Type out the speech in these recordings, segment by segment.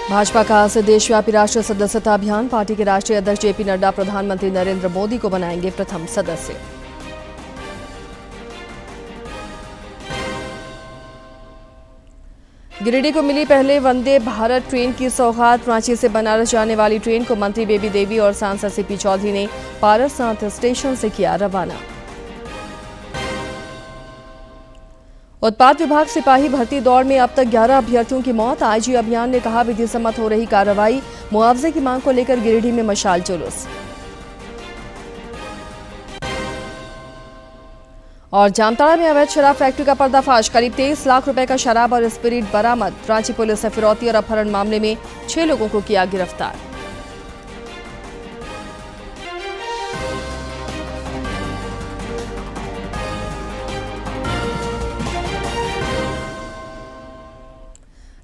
भाजपा का आज से देशव्यापी राष्ट्रीय सदस्यता अभियान। पार्टी के राष्ट्रीय अध्यक्ष जेपी नड्डा प्रधानमंत्री नरेंद्र मोदी को बनाएंगे प्रथम सदस्य। गिरिडीह को मिली पहले वंदे भारत ट्रेन की सौगात। रांची से बनारस जाने वाली ट्रेन को मंत्री बेबी देवी और सांसद सीपी चौधरी ने पारसनाथ स्टेशन से किया रवाना। उत्पाद विभाग सिपाही भर्ती दौड़ में अब तक 11 अभ्यर्थियों की मौत। आईजी अभियान ने कहा, विधि सम्मत हो रही कार्रवाई। मुआवजे की मांग को लेकर गिरिडीह में मशाल जुलूस। और जामताड़ा में अवैध शराब फैक्ट्री का पर्दाफाश। करीब 23 लाख रुपए का शराब और स्पिरिट बरामद। रांची पुलिस ने फिरौती और अपहरण मामले में 6 लोगों को किया गिरफ्तार।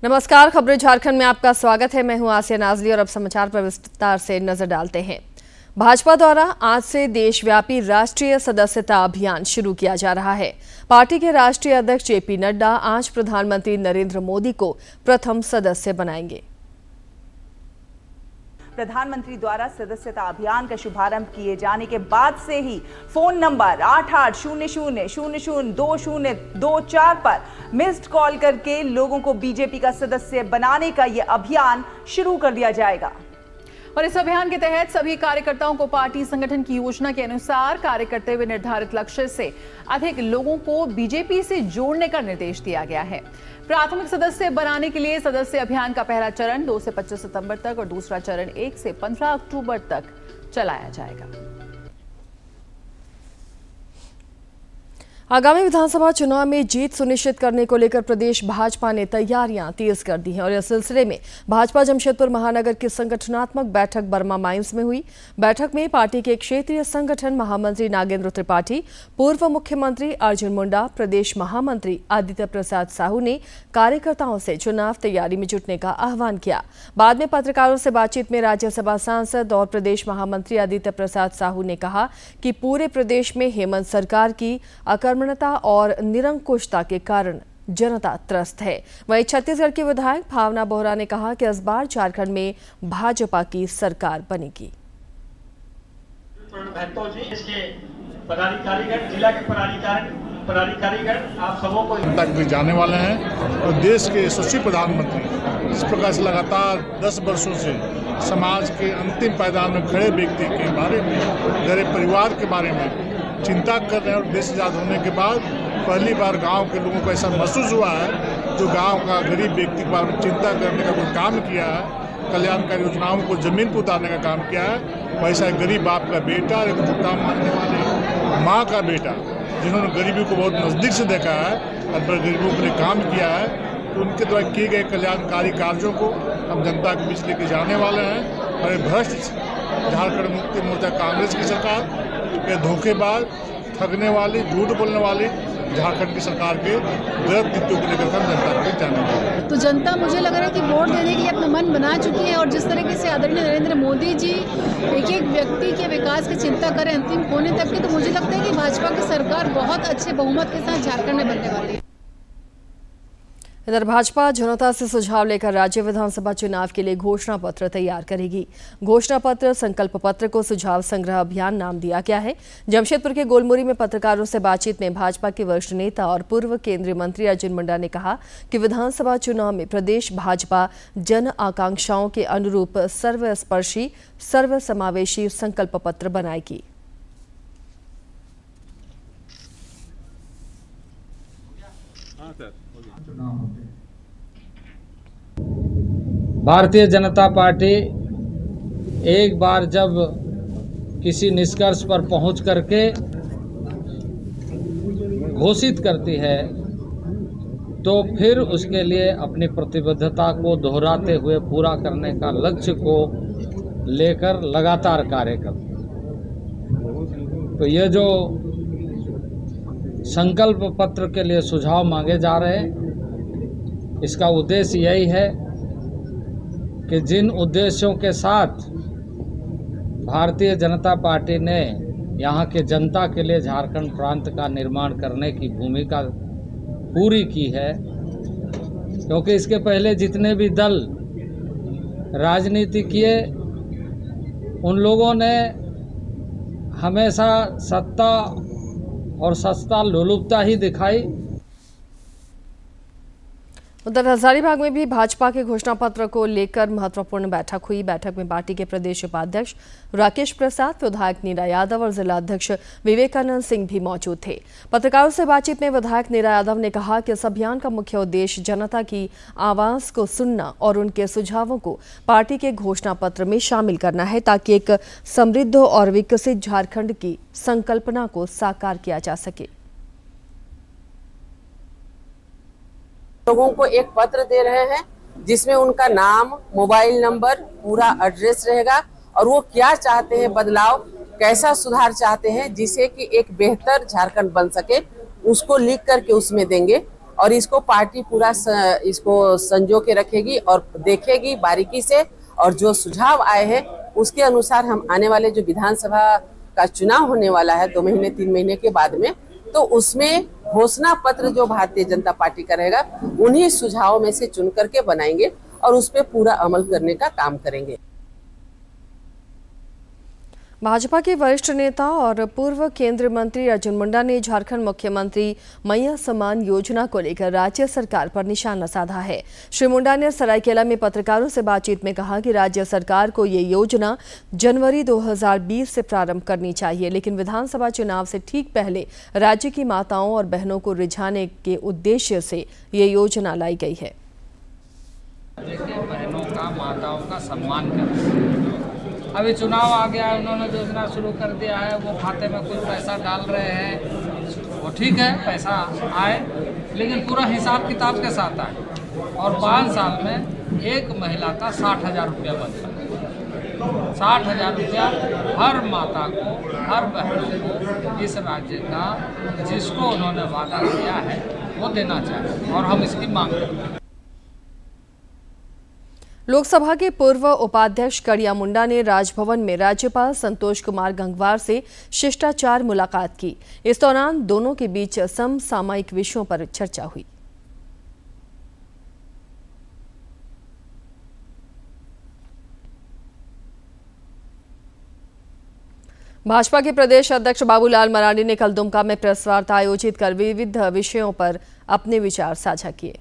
नमस्कार, खबरें झारखंड में आपका स्वागत है। मैं हूं आसिया नाजली और अब समाचार पर विस्तार से नजर डालते हैं। भाजपा द्वारा आज से देशव्यापी राष्ट्रीय सदस्यता अभियान शुरू किया जा रहा है। पार्टी के राष्ट्रीय अध्यक्ष जेपी नड्डा आज प्रधानमंत्री नरेंद्र मोदी को प्रथम सदस्य बनाएंगे। प्रधानमंत्री द्वारा सदस्यता अभियान का शुभारंभ किए जाने के बाद से ही फोन नंबर 8800002024 पर मिस्ड कॉल करके लोगों को बीजेपी का सदस्य बनाने का यह अभियान शुरू कर दिया जाएगा। और इस अभियान के तहत सभी कार्यकर्ताओं को पार्टी संगठन की योजना के अनुसार कार्य करते हुए निर्धारित लक्ष्य से अधिक लोगों को बीजेपी से जोड़ने का निर्देश दिया गया है। प्राथमिक सदस्य बनाने के लिए सदस्य अभियान का पहला चरण 2 से 25 सितंबर तक और दूसरा चरण 1 से 15 अक्टूबर तक चलाया जाएगा। आगामी विधानसभा चुनाव में जीत सुनिश्चित करने को लेकर प्रदेश भाजपा ने तैयारियां तेज कर दी हैं और इस सिलसिले में भाजपा जमशेदपुर महानगर की संगठनात्मक बैठक बर्मा माइंस में हुई। बैठक में पार्टी के क्षेत्रीय संगठन महामंत्री नागेंद्र त्रिपाठी, पूर्व मुख्यमंत्री अर्जुन मुंडा, प्रदेश महामंत्री आदित्य प्रसाद साहू ने कार्यकर्ताओं से चुनाव तैयारी में जुटने का आह्वान किया। बाद में पत्रकारों से बातचीत में राज्यसभा सांसद और प्रदेश महामंत्री आदित्य प्रसाद साहू ने कहा कि पूरे प्रदेश में हेमंत सरकार की अकर्मण्यता और निरंकुशता के कारण जनता त्रस्त है। वहीं छत्तीसगढ़ के विधायक भावना बोहरा ने कहा कि इस बार झारखंड में भाजपा की सरकार बनेगी। जिला के पदाधिकारीगण आप सबों को तक भी जाने वाले हैं और देश के यशस्वी प्रधानमंत्री इस प्रकार से लगातार 10 वर्षों से समाज के अंतिम पायदान में खड़े व्यक्ति के बारे में, गरीब परिवार के बारे में चिंता कर रहे हैं। और देश आज़ाद होने के बाद पहली बार गांव के लोगों को ऐसा महसूस हुआ है जो गांव का गरीब व्यक्ति के बारे में चिंता करने का कोई काम किया है, कल्याणकारी योजनाओं को जमीन पर उतारने का काम किया है। वैसा गरीब बाप का बेटा, एक झूठा मानने वाले माँ का बेटा, जिन्होंने गरीबी को बहुत नज़दीक से देखा है और गरीबों के लिए काम किया है, तो उनके द्वारा किए गए कल्याणकारी कार्यों को हम जनता के बीच लेके जाने वाले हैं। और ये भ्रष्ट झारखंड मुक्ति मोर्चा कांग्रेस की सरकार, ये धोखेबाज, ठगने वाली, झूठ बोलने वाली झारखंड की सरकार के गलत नीतियों को लेकर हम जनता को जाने वाले। तो जनता मुझे लग रहा है कि वोट देने के लिए अपना मन बना चुकी है और जिस तरीके से आदरणीय नरेंद्र मोदी जी एक एक व्यक्ति के विकास की चिंता करें अंतिम कोने तक की, तो मुझे लगता है कि भाजपा की सरकार बहुत अच्छे बहुमत के साथ झारखंड में बनने वाली है। इधर भाजपा जनता से सुझाव लेकर राज्य विधानसभा चुनाव के लिए घोषणा पत्र तैयार करेगी। घोषणा पत्र संकल्प पत्र को सुझाव संग्रह अभियान नाम दिया गया है। जमशेदपुर के गोलमुरी में पत्रकारों से बातचीत में भाजपा के वरिष्ठ नेता और पूर्व केंद्रीय मंत्री अर्जुन मुंडा ने कहा कि विधानसभा चुनाव में प्रदेश भाजपा जन आकांक्षाओं के अनुरूप सर्वस्पर्शी सर्वसमावेशी संकल्प पत्र बनाएगी। भारतीय जनता पार्टी एक बार जब किसी निष्कर्ष पर पहुंच करके घोषित करती है तो फिर उसके लिए अपनी प्रतिबद्धता को दोहराते हुए पूरा करने का लक्ष्य को लेकर लगातार कार्य करती है। तो ये जो संकल्प पत्र के लिए सुझाव मांगे जा रहे हैं, इसका उद्देश्य यही है कि जिन उद्देश्यों के साथ भारतीय जनता पार्टी ने यहाँ के जनता के लिए झारखंड प्रांत का निर्माण करने की भूमिका पूरी की है, क्योंकि इसके पहले जितने भी दल राजनीति किए, उन लोगों ने हमेशा सत्ता और सस्ता लोलुपता ही दिखाई। उधर हजारीबाग में भी भाजपा के घोषणा पत्र को लेकर महत्वपूर्ण बैठक हुई। बैठक में पार्टी के प्रदेश उपाध्यक्ष राकेश प्रसाद, विधायक नीरा यादव और जिला अध्यक्ष विवेकानंद सिंह भी मौजूद थे। पत्रकारों से बातचीत में विधायक नीरा यादव ने कहा कि इस अभियान का मुख्य उद्देश्य जनता की आवाज को सुनना और उनके सुझावों को पार्टी के घोषणा पत्र में शामिल करना है, ताकि एक समृद्ध और विकसित झारखंड की संकल्पना को साकार किया जा सके। लोगों को एक पत्र दे रहे हैं जिसमें उनका नाम, मोबाइल नंबर, पूरा एड्रेस रहेगा और वो क्या चाहते हैं बदलाव, कैसा सुधार चाहते हैं जिससे कि एक बेहतर झारखंड बन सके, उसको लिख करके उसमें देंगे। और इसको पार्टी पूरा इसको संजो के रखेगी और देखेगी बारीकी से, और जो सुझाव आए हैं उसके अनुसार हम आने वाले जो विधानसभा का चुनाव होने वाला है 2 महीने 3 महीने के बाद में, तो उसमें घोषणा पत्र जो भारतीय जनता पार्टी का रहेगा उन्हीं सुझावों में से चुन करके बनाएंगे और उस पर पूरा अमल करने का काम करेंगे। भाजपा के वरिष्ठ नेता और पूर्व केंद्रीय मंत्री अर्जुन मुंडा ने झारखंड मुख्यमंत्री मैया सम्मान योजना को लेकर राज्य सरकार पर निशाना साधा है। श्री मुंडा ने सरायकेला में पत्रकारों से बातचीत में कहा कि राज्य सरकार को ये योजना जनवरी 2020 से प्रारंभ करनी चाहिए, लेकिन विधानसभा चुनाव से ठीक पहले राज्य की माताओं और बहनों को रिझाने के उद्देश्य से ये योजना लाई गई है। बहनों का, माताओं का सम्मान करना। अभी चुनाव आ गया है, उन्होंने योजना शुरू कर दिया है, वो खाते में कुछ पैसा डाल रहे हैं, वो ठीक है, पैसा आए लेकिन पूरा हिसाब किताब के साथ आए। और 5 साल में एक महिला का 60,000 रुपया बनता है। 60,000 रुपया हर माता को, हर बहन को इस राज्य का जिसको उन्होंने वादा किया है वो देना चाहिए और हम इसकी मांग करते हैं। लोकसभा के पूर्व उपाध्यक्ष कड़िया मुंडा ने राजभवन में राज्यपाल संतोष कुमार गंगवार से शिष्टाचार मुलाकात की। इस दौरान दोनों के बीच समसामयिक विषयों पर चर्चा हुई। भाजपा के प्रदेश अध्यक्ष बाबूलाल मरांडी ने कल दुमका में प्रेस वार्ता आयोजित कर विविध विषयों पर अपने विचार साझा किए।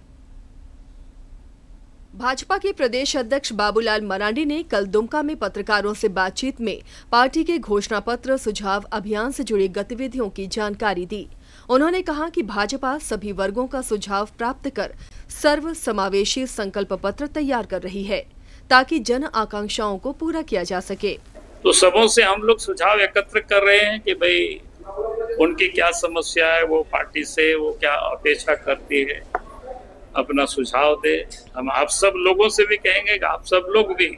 भाजपा के प्रदेश अध्यक्ष बाबूलाल मरांडी ने कल दुमका में पत्रकारों से बातचीत में पार्टी के घोषणा पत्र सुझाव अभियान से जुड़ी गतिविधियों की जानकारी दी। उन्होंने कहा कि भाजपा सभी वर्गों का सुझाव प्राप्त कर सर्व समावेशी संकल्प पत्र तैयार कर रही है, ताकि जन आकांक्षाओं को पूरा किया जा सके। तो सबों से हम लोग सुझाव एकत्र कर रहे हैं कि भाई उनकी क्या समस्या है, वो पार्टी से वो क्या अपेक्षा करती है, अपना सुझाव दे। हम आप सब लोगों से भी कहेंगे कि आप सब लोग भी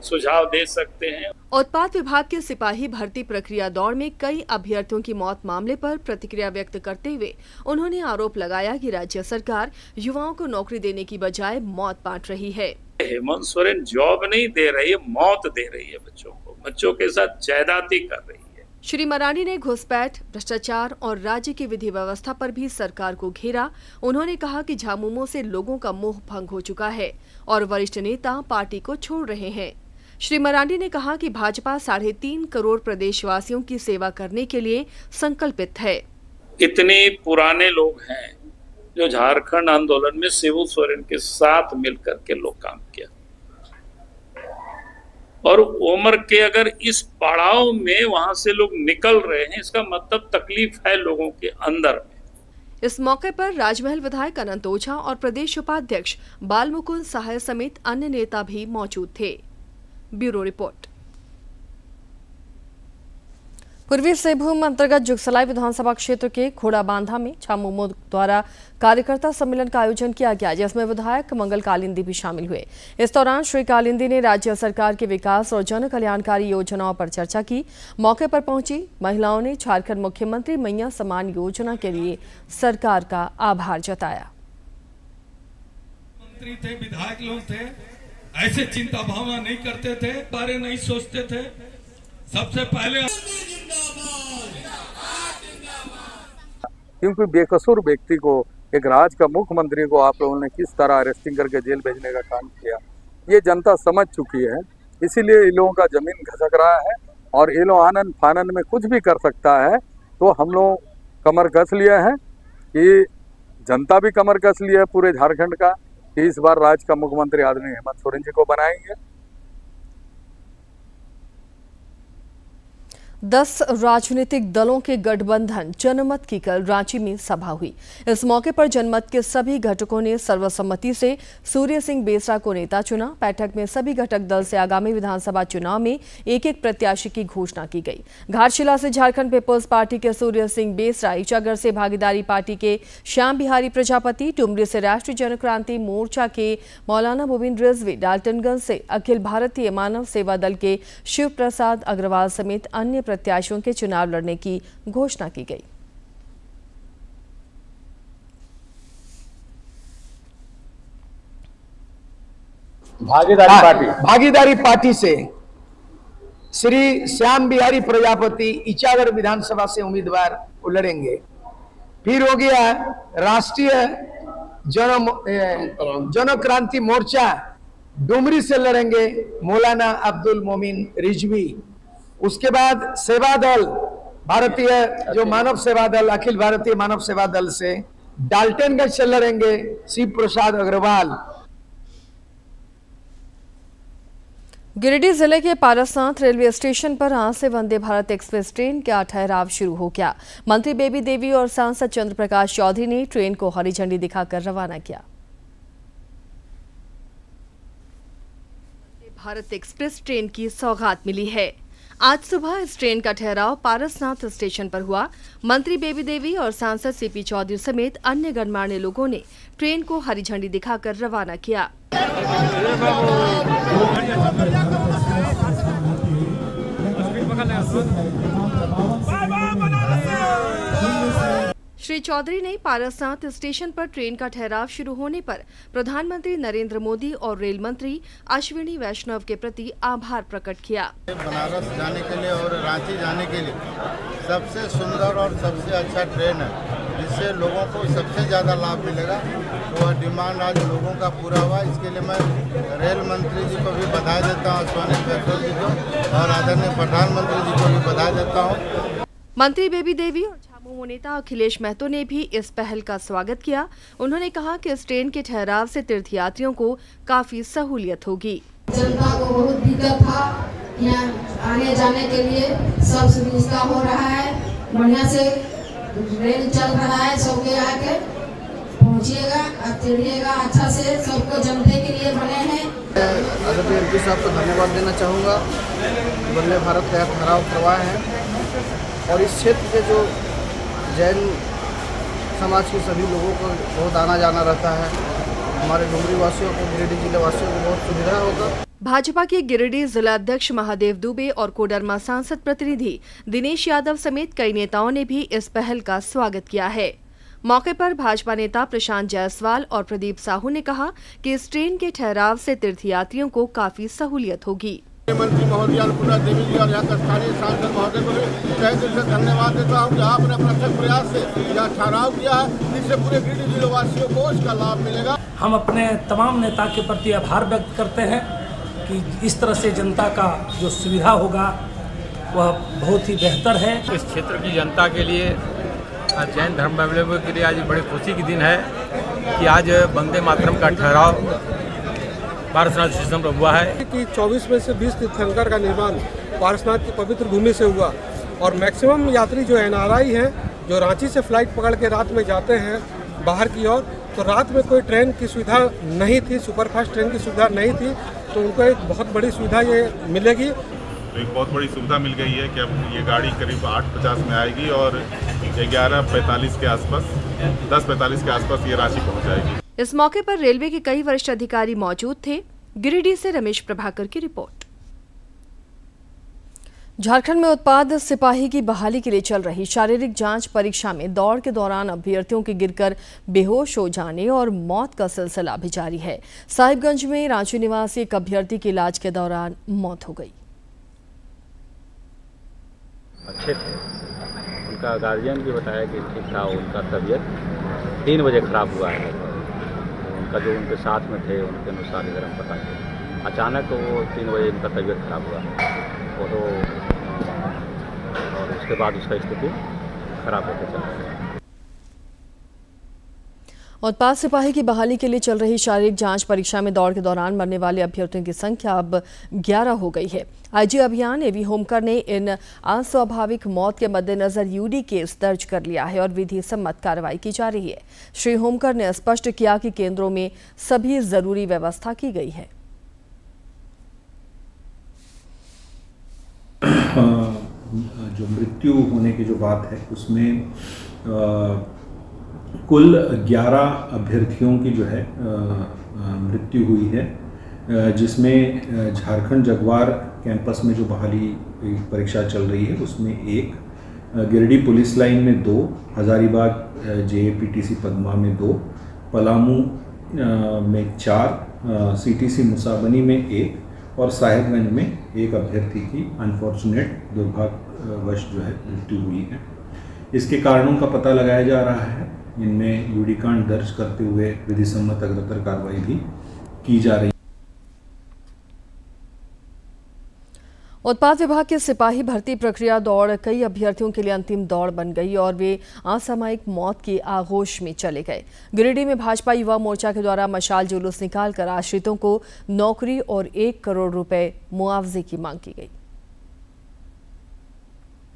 सुझाव दे सकते हैं। उत्पाद विभाग के सिपाही भर्ती प्रक्रिया दौड़ में कई अभ्यर्थियों की मौत मामले पर प्रतिक्रिया व्यक्त करते हुए उन्होंने आरोप लगाया कि राज्य सरकार युवाओं को नौकरी देने की बजाय मौत बांट रही है। हेमंत सोरेन जॉब नहीं दे रही है, मौत दे रही है बच्चों को, बच्चों के साथ ज्यादती कर रही है। श्री मरांडी ने घुसपैठ, भ्रष्टाचार और राज्य की विधि व्यवस्था पर भी सरकार को घेरा। उन्होंने कहा कि झामुमो से लोगों का मोह भंग हो चुका है और वरिष्ठ नेता पार्टी को छोड़ रहे हैं। श्री मरांडी ने कहा कि भाजपा 3.5 करोड़ प्रदेशवासियों की सेवा करने के लिए संकल्पित है। इतने पुराने लोग हैं जो झारखंड आंदोलन में शिबू सोरेन के साथ मिलकर के लोग काम किया, और उम्र के अगर इस पड़ाव में वहां से लोग निकल रहे हैं, इसका मतलब तकलीफ है लोगों के अंदर में। इस मौके पर राजमहल विधायक अनंत ओझा और प्रदेश उपाध्यक्ष बाल मुकुंद सहाय समेत अन्य नेता भी मौजूद थे। Bureau report. पूर्वी सिंहभूम अंतर्गत जुगसलाई विधानसभा क्षेत्र के खोड़ाबांधा में झामुमो द्वारा कार्यकर्ता सम्मेलन का आयोजन किया गया, जिसमें विधायक मंगल कालिंदी भी शामिल हुए। इस दौरान श्री कालिंदी ने राज्य सरकार के विकास और जन कल्याणकारी योजनाओं पर चर्चा की। मौके पर पहुंची महिलाओं ने झारखंड मुख्यमंत्री मैया सम्मान योजना के लिए सरकार का आभार जताया। मंत्री थे, विधायक लोग थे, ऐसे चिंता भावना नहीं करते थे, बारे नहीं सोचते थे। सबसे पहले क्योंकि बेकसूर व्यक्ति को, एक राज्य का मुख्यमंत्री को आप लोगों ने किस तरह अरेस्टिंग करके जेल भेजने का काम किया, ये जनता समझ चुकी है, इसीलिए इन लोगों का जमीन घसक रहा है और ये लोग आनन फानन में कुछ भी कर सकता है। तो हम लोग कमर कस लिए हैं कि जनता भी कमर कस लिया है पूरे झारखंड का कि इस बार राज्य का मुख्यमंत्री आदरणीय हेमंत सोरेन जी को बनाएंगे। 10 राजनीतिक दलों के गठबंधन जनमत की कल रांची में सभा हुई। इस मौके पर जनमत के सभी घटकों ने सर्वसम्मति से सूर्य सिंह बेसरा को नेता चुना। बैठक में सभी घटक दल से आगामी विधानसभा चुनाव में एक एक प्रत्याशी की घोषणा की गई। घाटशिला से झारखंड पीपल्स पार्टी के सूर्य सिंह बेसरा, ईचागढ़ से भागीदारी पार्टी के श्याम बिहारी प्रजापति, डुमरी से राष्ट्रीय जनक्रांति मोर्चा के मौलाना मुबीन रिजवी, डाल्टनगंज से अखिल भारतीय मानव सेवा दल के शिव प्रसाद अग्रवाल समेत अन्य प्रत्याशियों के चुनाव लड़ने की घोषणा की गई। भागीदारी पार्टी से श्री श्याम बिहारी प्रजापति ईचागढ़ विधानसभा से उम्मीदवार लड़ेंगे। फिर हो गया राष्ट्रीय जनक्रांति मोर्चा, डुमरी से लड़ेंगे मौलाना अब्दुल मोमिन रिजवी। उसके बाद सेवा दल, भारतीय जो मानव सेवा दल, अखिल भारतीय मानव सेवा दल से डाल्टनगंज से लड़ेंगे शिव प्रसाद अग्रवाल। गिरिडीह जिले के पारसनाथ रेलवे स्टेशन पर आज से वंदे भारत एक्सप्रेस ट्रेन का ठहराव शुरू हो गया। मंत्री बेबी देवी और सांसद चंद्र प्रकाश चौधरी ने ट्रेन को हरी झंडी दिखाकर रवाना किया। वंदे भारत एक्सप्रेस ट्रेन की सौगात मिली है। आज सुबह इस ट्रेन का ठहराव पारसनाथ स्टेशन पर हुआ। मंत्री बेबी देवी और सांसद सीपी चौधरी समेत अन्य गणमान्य लोगों ने ट्रेन को हरी झंडी दिखाकर रवाना किया। श्री चौधरी ने पारसनाथ स्टेशन पर ट्रेन का ठहराव शुरू होने पर प्रधानमंत्री नरेंद्र मोदी और रेल मंत्री अश्विनी वैष्णव के प्रति आभार प्रकट किया। बनारस जाने के लिए और रांची जाने के लिए सबसे सुंदर और सबसे अच्छा ट्रेन है, जिससे लोगों को सबसे ज़्यादा लाभ मिलेगा। तो वह डिमांड आज लोगों का पूरा हुआ। इसके लिए मैं रेल मंत्री जी को भी बधाई देता हूँ, अश्विनी वैष्णव जी को, और आदरणीय प्रधानमंत्री जी को भी बधाई देता हूँ। मंत्री बेबी देवी और झामुमो नेता अखिलेश महतो ने भी इस पहल का स्वागत किया। उन्होंने कहा कि इस ट्रेन के ठहराव से तीर्थयात्रियों को काफी सहूलियत होगी। जनता को बहुत दिक्कत था, यहाँ आने जाने के लिए सब सुविधा हो रहा है, बढ़िया से रेल चल रहा है। सबके आके पहुँचिएगा, चढ़िएगा अच्छा से, सबको जनता के लिए बने हैं। आदरणीय एमपी साहब को धन्यवाद देना चाहूँगा, वंदे भारत का ठहराव करवाए हैं। और इस क्षेत्र के जो जैन समाज के सभी लोगों को बहुत आना जाना रहता है, हमारे डुमरी वासियों को, गिरिडीह जिले वासियों को बहुत सुविधा होगा। भाजपा के गिरिडीह जिला अध्यक्ष महादेव दुबे और कोडरमा सांसद प्रतिनिधि दिनेश यादव समेत कई नेताओं ने भी इस पहल का स्वागत किया है। मौके पर भाजपा नेता प्रशांत जायसवाल और प्रदीप साहू ने कहा कि इस ट्रेन के ठहराव से तीर्थयात्रियों को काफी सहूलियत होगी। मंत्री महोदय अन्नपूर्णा देवी जी और यहाँ का स्थानीय सांसद महोदय को तहे दिल से धन्यवाद देता हूँ कि आपने अपने अच्छे प्रयास से यह ठहराव किया है, जिससे पूरे गिरिडीह जिले वासियों को इसका लाभ मिलेगा। हम अपने तमाम नेता के प्रति आभार व्यक्त करते हैं कि इस तरह से जनता का जो सुविधा होगा वह बहुत ही बेहतर है। इस क्षेत्र की जनता के लिए, जैन धर्मावलंबियों के लिए आज बड़ी खुशी की दिन है कि आज वंदे मातरम का ठहराव पारसनाथ स्टेशन पर हुआ है कि 24 में से 20 तीर्थंकर का निर्माण पारसनाथ की पवित्र भूमि से हुआ। और मैक्सिमम यात्री जो NRI हैं, जो रांची से फ्लाइट पकड़ के रात में जाते हैं बाहर की ओर, तो रात में कोई ट्रेन की सुविधा नहीं थी, सुपरफास्ट ट्रेन की सुविधा नहीं थी, तो उनको एक बहुत बड़ी सुविधा ये मिलेगी। तो एक बहुत बड़ी सुविधा मिल गई है कि अब ये गाड़ी करीब 8:50 में आएगी और 11:45 के आसपास, 10:45 के आसपास ये रांची पहुंच जाएगी। इस मौके पर रेलवे के कई वरिष्ठ अधिकारी मौजूद थे। गिरिडीह से रमेश प्रभाकर की रिपोर्ट। झारखंड में उत्पाद सिपाही की बहाली के लिए चल रही शारीरिक जांच परीक्षा में दौड़ के दौरान अभ्यर्थियों के गिरकर बेहोश हो जाने और मौत का सिलसिला भी जारी है। साहिबगंज में रांची निवासी एक अभ्यर्थी की इलाज के दौरान मौत हो गई। अच्छे थे, उनका गार्जियन भी बताया कि ठीक था, उनका तबीयत 3 बजे खराब हुआ है। उनका जो उनके साथ में थे उनके अनुसार इधर हम पता किया, अचानक वो 3 बजे उनका तबीयत खराब हुआ और उसके बाद उसका स्थिति खराब होते चला। उत्पाद सिपाही की बहाली के लिए चल रही शारीरिक जांच परीक्षा में दौड़ के दौरान मरने वाले अभ्यर्थियों की संख्या अब 11 हो गई है। आईजी अभियान एवी होमकर ने इन अस्वाभाविक मौत के मद्देनजर यूडी केस दर्ज कर लिया है और विधि सम्मत कार्रवाई की जा रही है। श्री होमकर ने स्पष्ट किया कि केंद्रों में सभी जरूरी व्यवस्था की गई है। जो मृत्यु होने की जो बात है उसमें कुल 11 अभ्यर्थियों की जो है मृत्यु हुई है, जिसमें झारखंड जगवार कैंपस में जो बहाली परीक्षा चल रही है उसमें 1, गिरिडीह पुलिस लाइन में 2, हजारीबाग जेएपीटीसी पद्मा में 2, पलामू में 4, सीटीसी मुसाबनी में 1 और साहेबगंज में 1 अभ्यर्थी की अनफॉर्चुनेट दुर्भाग्यवश जो है मृत्यु हुई है। इसके कारणों का पता लगाया जा रहा है। इनमें यूडी कांड दर्ज करते हुए विधि सम्मत अग्रतर कार्रवाई भी की जा रही है। उत्पाद विभाग के सिपाही भर्ती प्रक्रिया दौड़ कई अभ्यर्थियों के लिए अंतिम दौड़ बन गई और वे असामयिक मौत की आगोश में चले गए। गिरिडीह में भाजपा युवा मोर्चा के द्वारा मशाल जुलूस निकालकर आश्रितों को नौकरी और 1 करोड़ रुपए मुआवजे की मांग की गई।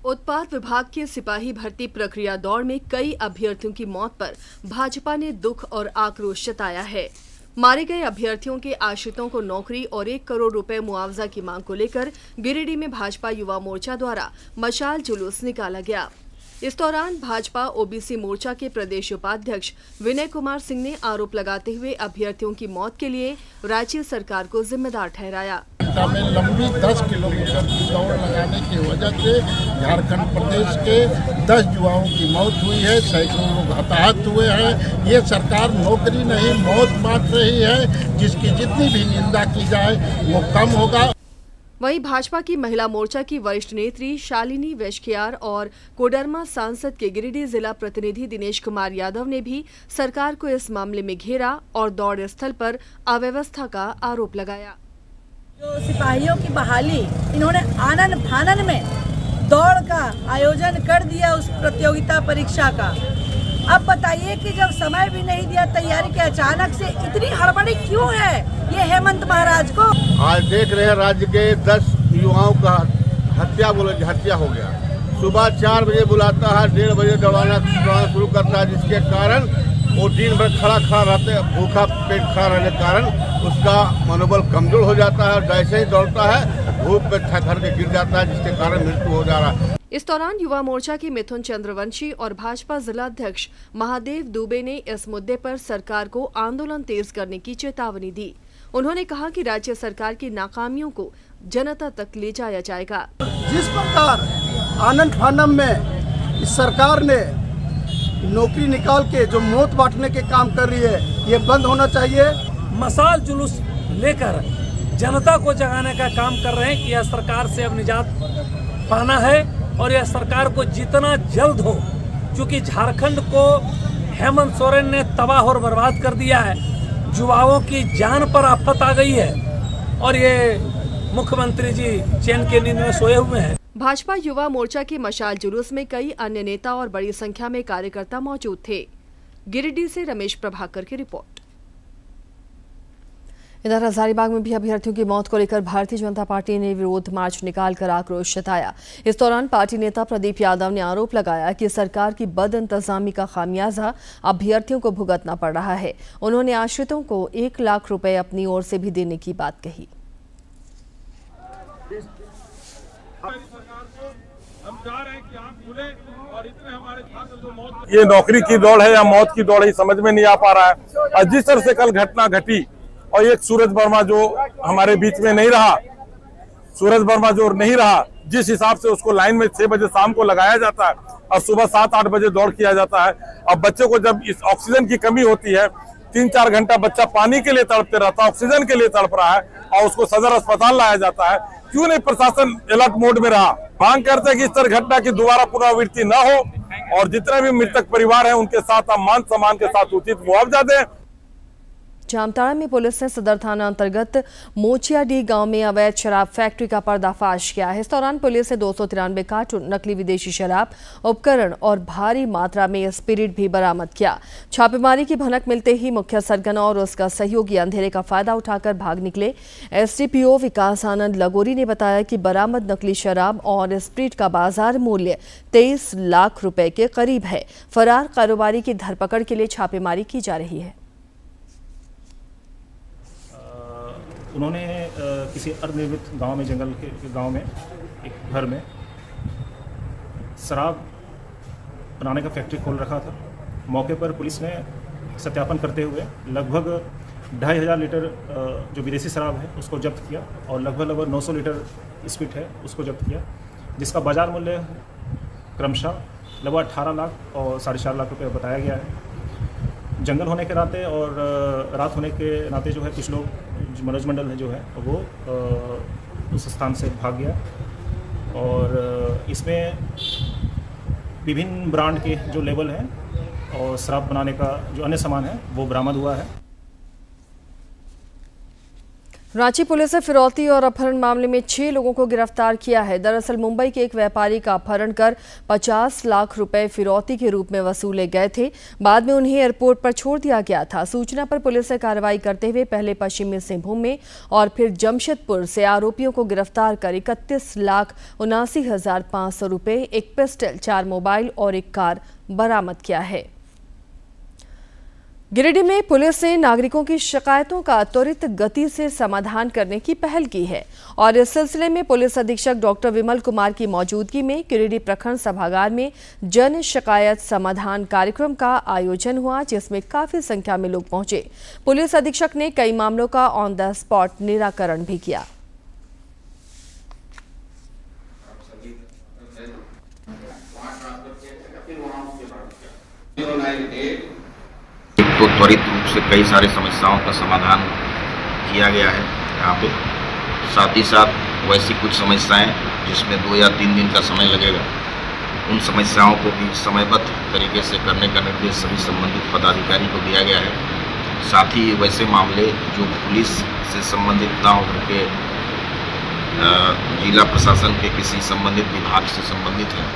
उत्पाद विभाग के सिपाही भर्ती प्रक्रिया दौड़ में कई अभ्यर्थियों की मौत पर भाजपा ने दुख और आक्रोश जताया है। मारे गए अभ्यर्थियों के आश्रितों को नौकरी और 1 करोड़ रुपए मुआवजा की मांग को लेकर गिरिडीह में भाजपा युवा मोर्चा द्वारा मशाल जुलूस निकाला गया। इस दौरान भाजपा ओबीसी मोर्चा के प्रदेश उपाध्यक्ष विनय कुमार सिंह ने आरोप लगाते हुए अभ्यर्थियों की मौत के लिए राज्य सरकार को जिम्मेदार ठहराया। में लंबी 10 किलोमीटर की दौड़ लगाने की वजह से झारखंड प्रदेश के 10 युवाओं की मौत हुई है, सैकड़ों लोग हताहत हुए हैं। ये सरकार नौकरी नहीं मौत बांट रही है, जिसकी जितनी भी निंदा की जाए वो कम होगा। वहीं भाजपा की महिला मोर्चा की वरिष्ठ नेत्री शालिनी वेशकियार और कोडरमा सांसद के गिरिडीह जिला प्रतिनिधि दिनेश कुमार यादव ने भी सरकार को इस मामले में घेरा और दौड़ स्थल पर अव्यवस्था का आरोप लगाया। जो सिपाहियों की बहाली इन्होंने आनन फानन में दौड़ का आयोजन कर दिया उस प्रतियोगिता परीक्षा का। अब बताइए कि जब समय भी नहीं दिया तैयारी के, अचानक से इतनी हड़बड़ी क्यों है ये हेमंत महाराज को? आज देख रहे हैं राज्य के 10 युवाओं का हत्या हो गया। सुबह 4 बजे बुलाता है, 1:30 बजे दौड़ाना शुरू करता है, जिसके कारण वो दिन भर खड़ा रहते, भूखा पेट खड़ा रहने के कारण उसका मनोबल कमजोर हो जाता है और जैसे ही दौड़ता है धूप पे थर के गिर जाता है, जिसके कारण मृत्यु हो जा रहा है। इस दौरान युवा मोर्चा के मिथुन चंद्रवंशी और भाजपा जिलाध्यक्ष महादेव दुबे ने इस मुद्दे पर सरकार को आंदोलन तेज करने की चेतावनी दी। उन्होंने कहा कि राज्य सरकार की नाकामियों को जनता तक ले जाया जाएगा। जिस प्रकार आनंद फानम में इस सरकार ने नौकरी निकाल के जो मौत बांटने के काम कर रही है, ये बंद होना चाहिए। मशाल जुलूस लेकर जनता को जगाने का काम कर रहे हैं कि यह सरकार से अब निजात पाना है और यह सरकार को जितना जल्द हो, क्योंकि झारखंड को हेमंत सोरेन ने तबाह और बर्बाद कर दिया है। युवाओं की जान पर आफत आ गई है और ये मुख्यमंत्री जी चैन के नींद में सोए हुए हैं। भाजपा युवा मोर्चा के मशाल जुलूस में कई अन्य नेता और बड़ी संख्या में कार्यकर्ता मौजूद थे। गिरिडीह से रमेश प्रभाकर की रिपोर्ट। इधर हजारीबाग में भी अभ्यर्थियों की मौत को लेकर भारतीय जनता पार्टी ने विरोध मार्च निकालकर आक्रोश जताया। इस दौरान पार्टी नेता प्रदीप यादव ने आरोप लगाया कि सरकार की बदइंतजामी का खामियाजा अभ्यर्थियों को भुगतना पड़ रहा है। उन्होंने आश्रितों को 1 लाख रुपए अपनी ओर से भी देने की बात कही। ये नौकरी की दौड़ है या मौत की दौड़ है समझ में नहीं आ पा रहा है। और जिस तरह से कल घटना घटी और एक सूरज वर्मा जो हमारे बीच में नहीं रहा, जिस हिसाब से उसको लाइन में 6 बजे शाम को लगाया जाता है और सुबह 7-8 बजे दौड़ किया जाता है। अब बच्चे को जब इस ऑक्सीजन की कमी होती है, 3-4 घंटा बच्चा पानी के लिए तड़पते रहता है, ऑक्सीजन के लिए तड़प रहा है और उसको सदर अस्पताल लाया जाता है। क्यों नहीं प्रशासन अलर्ट मोड में रहा? मांग करते हैं कि इस तरह घटना की दोबारा पुनरावृत्ति न हो और जितने भी मृतक परिवार हैं उनके साथ मान सम्मान के साथ उचित मुआवजा दें। जामताड़ा में पुलिस ने सदर थाना अंतर्गत मोचियाडीह गांव में अवैध शराब फैक्ट्री का पर्दाफाश किया है। इस दौरान पुलिस ने 293 कार्टून नकली विदेशी शराब, उपकरण और भारी मात्रा में स्पिरिट भी बरामद किया। छापेमारी की भनक मिलते ही मुख्य सरगना और उसका सहयोगी अंधेरे का फायदा उठाकर भाग निकले। एसडीपीओ विकास आनंद लगोरी ने बताया कि बरामद नकली शराब और स्पिरिट का बाजार मूल्य 23 लाख रुपए के करीब है। फरार कारोबारी की धरपकड़ के लिए छापेमारी की जा रही है। उन्होंने किसी अर्धनिर्मित गांव में, जंगल के गांव में एक घर में शराब बनाने का फैक्ट्री खोल रखा था। मौके पर पुलिस ने सत्यापन करते हुए लगभग 2500 लीटर जो विदेशी शराब है उसको जब्त किया और लगभग 900 लीटर स्पिरिट है उसको जब्त किया, जिसका बाजार मूल्य क्रमशः लगभग 18 लाख और 4.5 लाख रुपये बताया गया है। जंगल होने के नाते और रात होने के नाते जो है कुछ लोग मनोज मंडल है जो है वो उस स्थान से भाग गया और इसमें विभिन्न ब्रांड के जो लेबल हैं और शराब बनाने का जो अन्य सामान है वो बरामद हुआ है। रांची पुलिस ने फिरौती और अपहरण मामले में 6 लोगों को गिरफ्तार किया है। दरअसल मुंबई के एक व्यापारी का अपहरण कर 50 लाख रुपए फिरौती के रूप में वसूले गए थे। बाद में उन्हें एयरपोर्ट पर छोड़ दिया गया था। सूचना पर पुलिस ने कार्रवाई करते हुए पहले पश्चिमी सिंहभूम में और फिर जमशेदपुर से आरोपियों को गिरफ्तार कर 31,79,500 रुपए, एक पिस्टल, 4 मोबाइल और एक कार बरामद किया है। गिरिडीह में पुलिस ने नागरिकों की शिकायतों का त्वरित गति से समाधान करने की पहल की है और इस सिलसिले में पुलिस अधीक्षक डॉक्टर विमल कुमार की मौजूदगी में गिरिडीह प्रखंड सभागार में जन शिकायत समाधान कार्यक्रम का आयोजन हुआ, जिसमें काफी संख्या में लोग पहुंचे। पुलिस अधीक्षक ने कई मामलों का ऑन द स्पॉट निराकरण भी किया। तो त्वरित रूप से कई सारे समस्याओं का समाधान किया गया है यहाँ पे। साथ ही साथ वैसी कुछ समस्याएं जिसमें 2 या 3 दिन का समय लगेगा, उन समस्याओं को भी समयबद्ध तरीके से करने का निर्देश सभी संबंधित पदाधिकारी को दिया गया है। साथ ही वैसे मामले जो पुलिस से संबंधित ना होकर के जिला प्रशासन के किसी संबंधित विभाग से संबंधित हैं,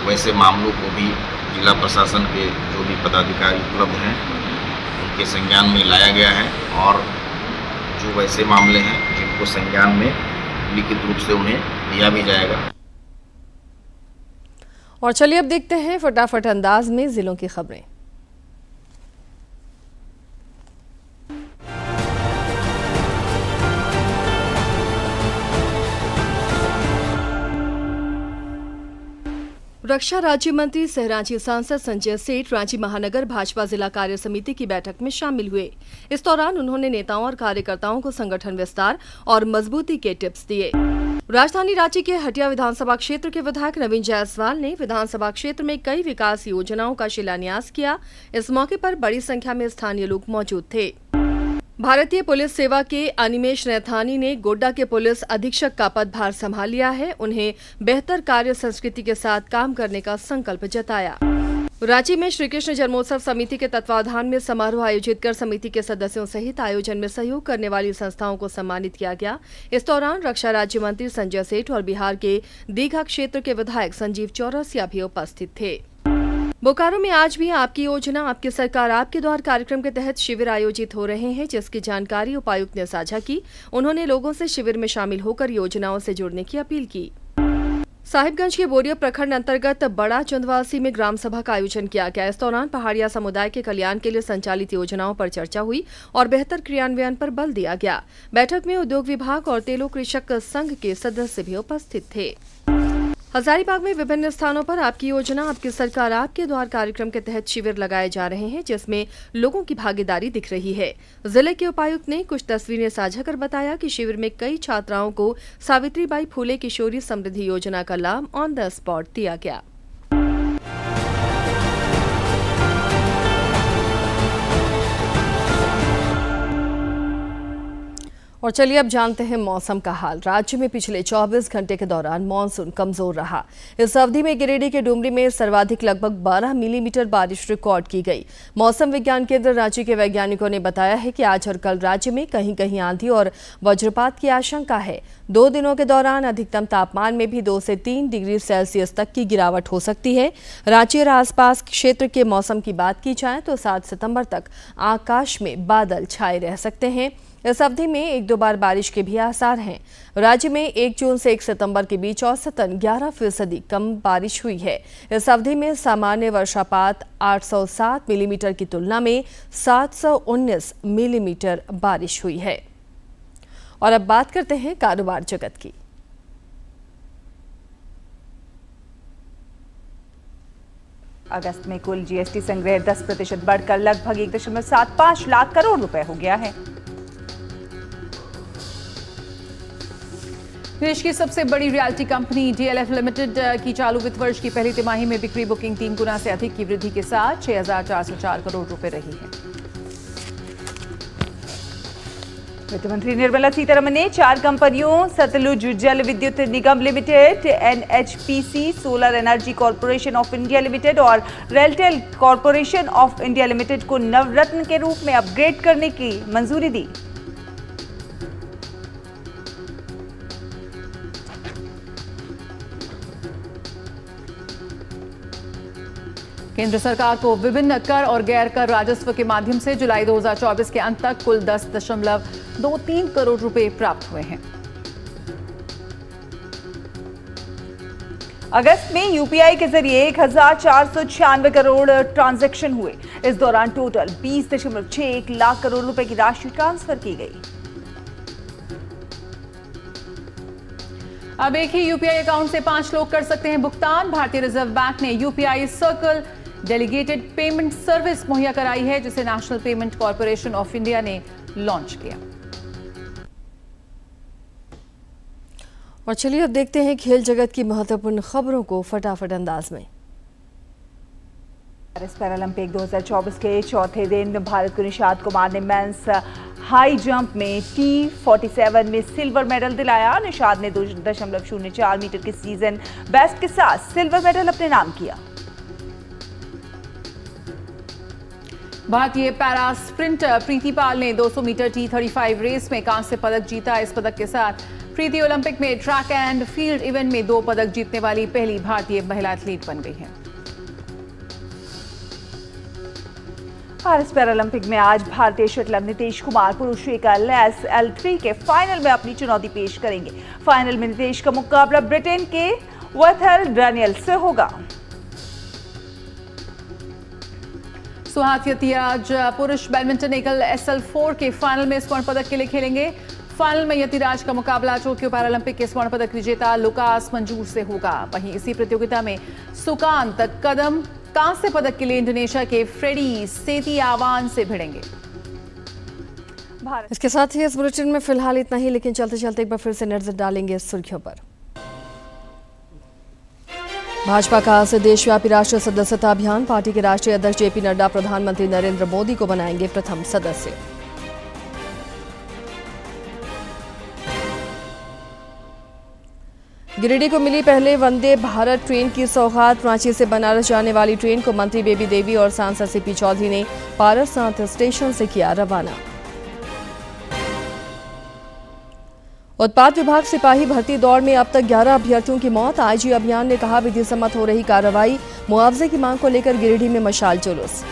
वैसे मामलों को भी जिला प्रशासन के जो भी पदाधिकारी उपलब्ध हैं उनके संज्ञान में लाया गया है और जो वैसे मामले हैं जिनको संज्ञान में लिखित रूप से उन्हें दिया भी जाएगा। और चलिए अब देखते हैं फटाफट अंदाज में जिलों की खबरें। रक्षा राज्य मंत्री सह रांची सांसद संजय सेठ रांची महानगर भाजपा जिला कार्य समिति की बैठक में शामिल हुए। इस दौरान उन्होंने नेताओं और कार्यकर्ताओं को संगठन विस्तार और मजबूती के टिप्स दिए। राजधानी रांची के हटिया विधानसभा क्षेत्र के विधायक नवीन जायसवाल ने विधानसभा क्षेत्र में कई विकास योजनाओं का शिलान्यास किया। इस मौके पर बड़ी संख्या में स्थानीय लोग मौजूद थे। भारतीय पुलिस सेवा के अनिमेश नैथानी ने गोड्डा के पुलिस अधीक्षक का पदभार संभाल लिया है। उन्हें बेहतर कार्य संस्कृति के साथ काम करने का संकल्प जताया। रांची में श्री कृष्ण जन्मोत्सव समिति के तत्वावधान में समारोह आयोजित कर समिति के सदस्यों सहित आयोजन में सहयोग करने वाली संस्थाओं को सम्मानित किया गया। इस दौरान रक्षा राज्य मंत्री संजय सेठ और बिहार के दीघा क्षेत्र के विधायक संजीव चौरसिया भी उपस्थित थे। बोकारो में आज भी आपकी योजना आपकी सरकार आपके द्वार कार्यक्रम के तहत शिविर आयोजित हो रहे हैं, जिसकी जानकारी उपायुक्त ने साझा की। उन्होंने लोगों से शिविर में शामिल होकर योजनाओं से जुड़ने की अपील की। साहिबगंज के बोरिया प्रखंड अंतर्गत बड़ा चंदवासी में ग्राम सभा का आयोजन किया गया। इस दौरान पहाड़िया समुदाय के कल्याण के लिए संचालित योजनाओं पर चर्चा हुई और बेहतर क्रियान्वयन पर बल दिया गया। बैठक में उद्योग विभाग और तेलो कृषक संघ के सदस्य भी उपस्थित थे। हजारीबाग में विभिन्न स्थानों पर आपकी योजना आपकी सरकार आपके द्वार कार्यक्रम के तहत शिविर लगाए जा रहे हैं, जिसमें लोगों की भागीदारी दिख रही है। जिले के उपायुक्त ने कुछ तस्वीरें साझा कर बताया कि शिविर में कई छात्राओं को सावित्रीबाई फूले किशोरी समृद्धि योजना का लाभ ऑन द स्पॉट दिया गया। और चलिए अब जानते हैं मौसम का हाल। राज्य में पिछले 24 घंटे के दौरान मानसून कमजोर रहा। इस अवधि में गिरिडीह के डुमरी में सर्वाधिक लगभग 12 मिलीमीटर बारिश रिकॉर्ड की गई। मौसम विज्ञान केंद्र रांची के वैज्ञानिकों ने बताया है कि आज और कल राज्य में कहीं कहीं आंधी और वज्रपात की आशंका है। 2 दिनों के दौरान अधिकतम तापमान में भी 2 से 3 डिग्री सेल्सियस तक की गिरावट हो सकती है। रांची और आसपास क्षेत्र के मौसम की बात की जाए तो 7 सितंबर तक आकाश में बादल छाए रह सकते हैं। इस अवधि में 1-2 बार बारिश के भी आसार हैं। राज्य में 1 जून से 1 सितंबर के बीच औसतन 11% कम बारिश हुई है। इस अवधि में सामान्य वर्षापात 807 मिलीमीटर की तुलना में 719 मिलीमीटर बारिश हुई है। और अब बात करते हैं कारोबार जगत की। अगस्त में कुल जीएसटी संग्रह 10% बढ़कर लगभग 1.75 लाख करोड़ रुपए हो गया है। देश की सबसे बड़ी रियल्टी कंपनी डीएलएफ लिमिटेड की चालू वित्त वर्ष की पहली तिमाही में बिक्री बुकिंग 3 गुना से अधिक की वृद्धि के साथ 6,404 करोड़ रुपए रही है। वित्त मंत्री निर्मला सीतारमण ने 4 कंपनियों Satluj Jal Vidyut Nigam limited, NHPC solar energy corporation of India limited और RailTel corporation of India limited को नवरत्न के रूप में अपग्रेड करने की मंजूरी दी। केंद्र सरकार को विभिन्न कर और गैर कर राजस्व के माध्यम से जुलाई 2024 के अंत तक कुल 10.23 करोड़ रुपए प्राप्त हुए हैं। अगस्त में यूपीआई के जरिए 1,496 करोड़ ट्रांजैक्शन हुए। इस दौरान टोटल 20.61 लाख करोड़ रुपए की राशि ट्रांसफर की गई। अब एक ही यूपीआई अकाउंट से 5 लोग कर सकते हैं भुगतान। भारतीय रिजर्व बैंक ने UPI circle delegated payment service मुहैया कराई है, जिसे national payment corporation of India ने लॉन्च किया। और चलिए अब देखते हैं खेल जगत की महत्वपूर्ण खबरों को फटाफट अंदाज में। पेरिस पैरालंपिक 2024 के चौथे दिन भारत को निशात कुमार ने मेंस हाई जंप में T47 में सिल्वर मेडल दिलाया। निशात ने 2.04 मीटर के सीजन बेस्ट के साथ सिल्वर मेडल अपने नाम किया। भारतीय पैरा स्प्रिंटर प्रीति पाल ने 200 मीटर T35 रेस में कांस्य पदक जीता। इस पदक के साथ प्रीति ओलंपिक में ट्रैक एंड फील्ड इवेंट में 2 पदक जीतने वाली पहली भारतीय महिला एथलीट बन गई है। पेरिस पैरालंपिक में आज भारतीय शटलर नीतीश कुमार पुरुष एकल SL3 के फाइनल में अपनी चुनौती पेश करेंगे। फाइनल में नीतीश का मुकाबला ब्रिटेन के वथल डैनियल से होगा। सुहास यतिराज पुरुष बैडमिंटन एकल SL4 के फाइनल में स्वर्ण पदक के लिए खेलेंगे। फाइनल में यतिराज का मुकाबला टोक्यो पैरालंपिक के स्वर्ण पदक विजेता लुकास मंजूर से होगा। वहीं इसी प्रतियोगिता में सुकांत कदम कांस्य पदक के लिए इंडोनेशिया के फ्रेडी सेतियावान से भिड़ेंगे। इसके साथ ही इस बुलेटिन में फिलहाल इतना ही, लेकिन चलते चलते एक बार फिर से नजर डालेंगे सुर्खियों पर। भाजपा का आज से देशव्यापी राष्ट्रीय सदस्यता अभियान। पार्टी के राष्ट्रीय अध्यक्ष जेपी नड्डा प्रधानमंत्री नरेंद्र मोदी को बनाएंगे प्रथम सदस्य। गिरिडीह को मिली पहले वंदे भारत ट्रेन की सौगात। रांची से बनारस जाने वाली ट्रेन को मंत्री बेबी देवी और सांसद सीपी चौधरी ने पारसनाथ स्टेशन से किया रवाना। उत्पाद विभाग सिपाही भर्ती दौड़ में अब तक 11 अभ्यर्थियों की मौत। आईजी अभियान ने कहा विधि सम्मत हो रही कार्रवाई। मुआवजे की मांग को लेकर गिरिडीह में मशाल जुलूस।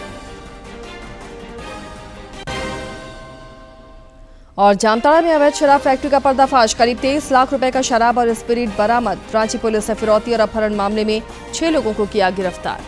और जामताड़ा में अवैध शराब फैक्ट्री का पर्दाफाश। करीब 23 लाख रुपए का शराब और स्पिरिट बरामद। रांची पुलिस ने फिरौती और अपहरण मामले में 6 लोगों को किया गिरफ्तार।